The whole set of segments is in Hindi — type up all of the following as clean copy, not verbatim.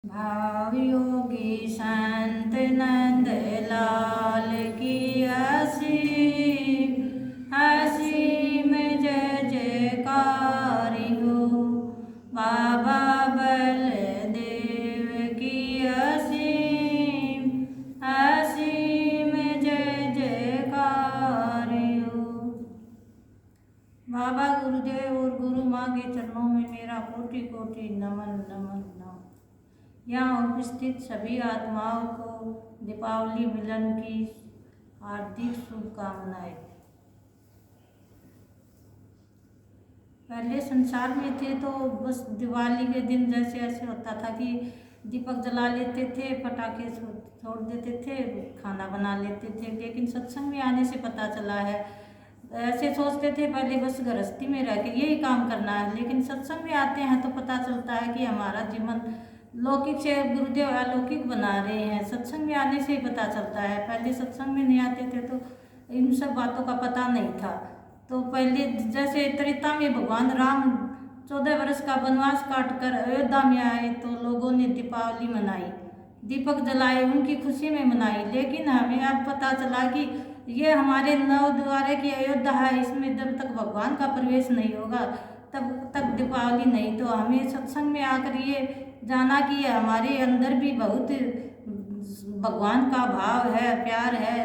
भाव योगी संत नंद लाल की असीम जय जयकारी हो। बाबा बलदेव की असीम जय जयकारी हो। बाबा गुरुदेव और गुरु माँ के चरणों में मेरा कोटि कोटि नमन नमन नमन। यहाँ उपस्थित सभी आत्माओं को दीपावली मिलन की हार्दिक शुभकामनाएं। पहले संसार में थे तो बस दिवाली के दिन जैसे ऐसे होता था कि दीपक जला लेते थे, पटाखे छोड़ देते थे, खाना बना लेते थे। लेकिन सत्संग में आने से पता चला है, ऐसे सोचते थे पहले बस गृहस्थी में रह के यही काम करना है, लेकिन सत्संग में आते हैं तो पता चलता है कि हमारा जीवन लौकिक से गुरुदेव अलौकिक बना रहे हैं। सत्संग में आने से ही पता चलता है। पहले सत्संग में नहीं आते थे तो इन सब बातों का पता नहीं था। तो पहले जैसे त्रेता में भगवान राम 14 वर्ष का वनवास काट कर अयोध्या में आए तो लोगों ने दीपावली मनाई, दीपक जलाए, उनकी खुशी में मनाई। लेकिन हमें अब पता चला कि ये हमारे नव द्वारे की अयोध्या है, इसमें जब तक भगवान का प्रवेश नहीं होगा तब तक दीपावली नहीं। तो हमें सत्संग में आकर ये जाना कि हमारे अंदर भी बहुत भगवान का भाव है, प्यार है,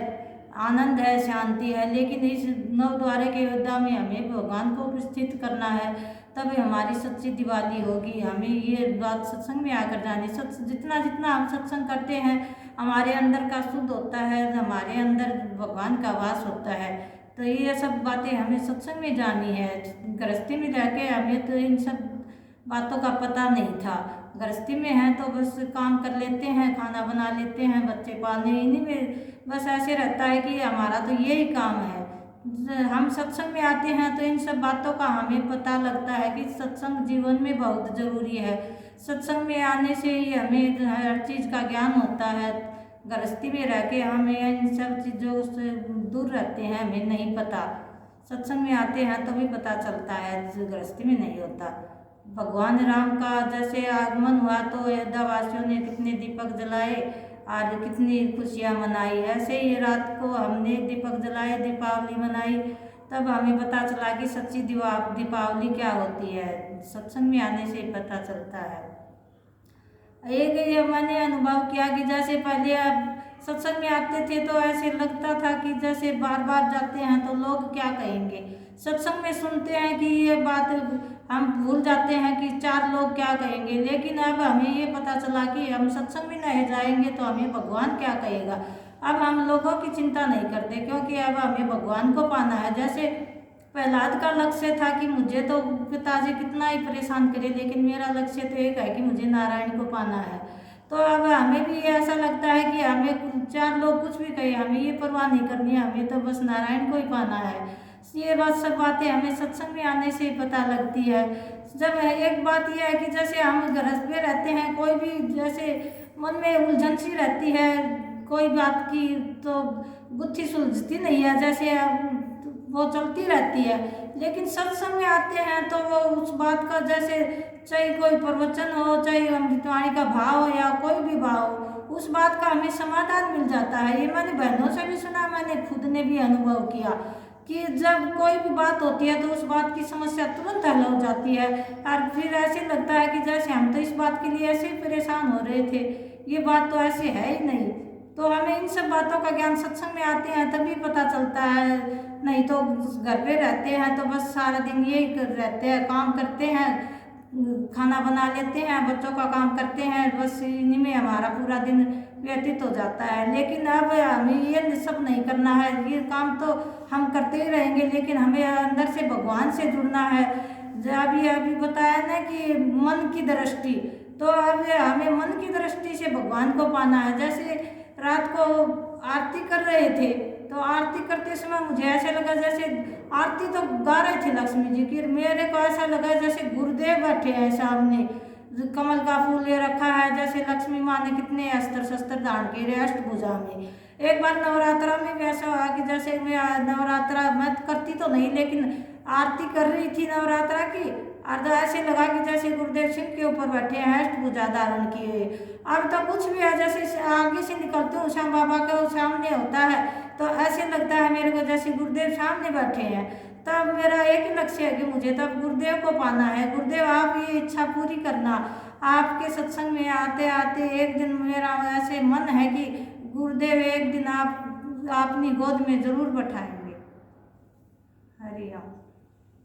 आनंद है, शांति है। लेकिन इस नव द्वारे के अयोध्या में हमें भगवान को उपस्थित करना है, तभी हमारी सच्ची दिवाली होगी। हमें ये बात सत्संग में आकर जानी। जितना जितना हम सत्संग करते हैं हमारे अंदर का शुद्ध होता है, हमारे अंदर भगवान का वास होता है। तो ये सब बातें हमें सत्संग में जानी है। गृहस्थी में रह के हमें तो इन सब बातों का पता नहीं था। गृहस्थी में हैं तो बस काम कर लेते हैं, खाना बना लेते हैं, बच्चे पालने, इन्हीं में बस ऐसे रहता है कि हमारा तो यही काम है। हम सत्संग में आते हैं तो इन सब बातों का हमें पता लगता है कि सत्संग जीवन में बहुत ज़रूरी है। सत्संग में आने से ही हमें हर चीज़ का ज्ञान होता है। गृहस्थी में रह के हमें इन सब चीज़ों से दूर रहते हैं, हमें नहीं पता। सत्संग में आते हैं तभी पता चलता है, गृहस्थी में नहीं होता। भगवान राम का जैसे आगमन हुआ तो अयोध्या वासियों ने कितने दीपक जलाए और कितनी खुशियाँ मनाई। ऐसे ही रात को हमने दीपक जलाए, दीपावली मनाई, तब हमें पता चला कि सच्ची दीपावली क्या होती है। सत्संग में आने से पता चलता है। एक ये मैंने अनुभव किया कि जैसे पहले आप सत्संग में आते थे तो ऐसे लगता था कि जैसे बार बार जाते हैं तो लोग क्या कहेंगे। सत्संग में सुनते हैं कि ये बात हम भूल जाते हैं कि 4 लोग क्या कहेंगे। लेकिन अब हमें ये पता चला कि हम सत्संग में नहीं जाएंगे तो हमें भगवान क्या कहेगा। अब हम लोगों की चिंता नहीं करते, क्योंकि अब हमें भगवान को पाना है। जैसे प्रहलाद का लक्ष्य था कि मुझे तो पिताजी कितना ही परेशान करे, लेकिन मेरा लक्ष्य तो एक है कि मुझे नारायण को पाना है। तो अब हमें भी ऐसा लगता है कि हमें 4 लोग कुछ भी कहे, हमें ये परवाह नहीं करनी है, हमें तो बस नारायण को ही पाना है। ये सब बातें हमें सत्संग में आने से ही पता लगती है। जब एक बात यह है कि जैसे हम गृहस्थ में रहते हैं, कोई भी जैसे मन में उलझन सी रहती है कोई बात की, तो गुत्थी सुलझती नहीं है, जैसे वो चलती रहती है। लेकिन सत्संग में आते हैं तो वो उस बात का, जैसे चाहे कोई प्रवचन हो, चाहे अमृतवाणी का भाव हो या कोई भी भाव हो, उस बात का हमें समाधान मिल जाता है। ये मैंने बहनों से भी सुना, मैंने खुद ने भी अनुभव किया कि जब कोई भी बात होती है तो उस बात की समस्या तुरंत हल हो जाती है। और फिर ऐसे लगता है कि जैसे हम तो इस बात के लिए ऐसे परेशान हो रहे थे, ये बात तो ऐसे है ही नहीं। तो हमें इन सब बातों का ज्ञान सत्संग में आते हैं तभी पता चलता है। नहीं तो घर पे रहते हैं तो बस सारा दिन यही रहते हैं, काम करते हैं, खाना बना लेते हैं, बच्चों का काम करते हैं, बस इन्हीं में हमारा पूरा दिन व्यतीत हो जाता है। लेकिन अब हमें ये सब नहीं करना है। ये काम तो हम करते ही रहेंगे, लेकिन हमें अंदर से भगवान से जुड़ना है। अभी बताया ना कि मन की दृष्टि, तो अब हमें मन की दृष्टि से भगवान को पाना है। जैसे रात को आरती कर रहे थे तो आरती करते समय मुझे ऐसा लगा जैसे आरती तो गा रहे थे लक्ष्मी जी की, मेरे को ऐसा लगा जैसे गुरुदेव बैठे हैं सामने, कमल का फूल ले रखा है, जैसे लक्ष्मी माँ ने कितने अस्त्र शस्त्र धारण किए अष्टभुजा में। एक बार नवरात्रा में भी ऐसा हुआ कि जैसे मैं नवरात्रा मैं करती तो नहीं, लेकिन आरती कर रही थी नवरात्रा की, और तो ऐसे लगा कि जैसे गुरुदेव सिंह के ऊपर बैठे हैं, अष्टभुजा धारण किए। अब तो कुछ भी है, जैसे आगे से निकलती हूँ, श्याम बाबा का सामने होता है तो ऐसे लगता है मेरे को जैसे गुरुदेव सामने बैठे हैं। तब मेरा एक ही लक्ष्य है कि मुझे तब गुरुदेव को पाना है। गुरुदेव आप ये इच्छा पूरी करना। आपके सत्संग में आते आते एक दिन मेरा ऐसे मन है कि गुरुदेव एक दिन आप अपनी गोद में जरूर बैठाएंगे। हरि राम।